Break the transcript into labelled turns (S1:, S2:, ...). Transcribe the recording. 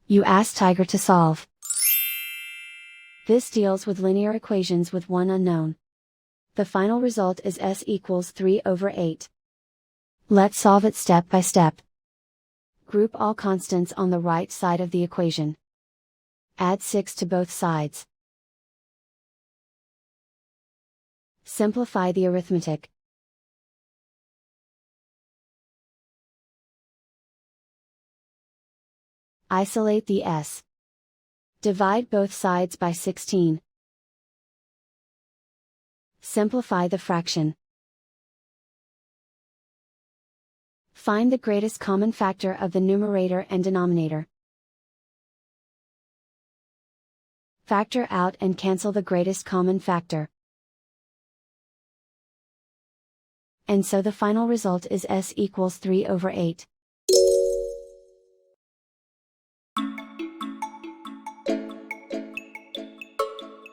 S1: You ask Tiger to solve. This deals with linear equations with one unknown. The final result is s equals 3/8. Let's solve it step by step. Group all constants on the right side of the equation. Add 6 to both sides. Simplify the arithmetic. Isolate the s. Divide both sides by 16. Simplify the fraction. Find the greatest common factor of the numerator and denominator. Factor out and cancel the greatest common factor. And so the final result is s equals 3/8.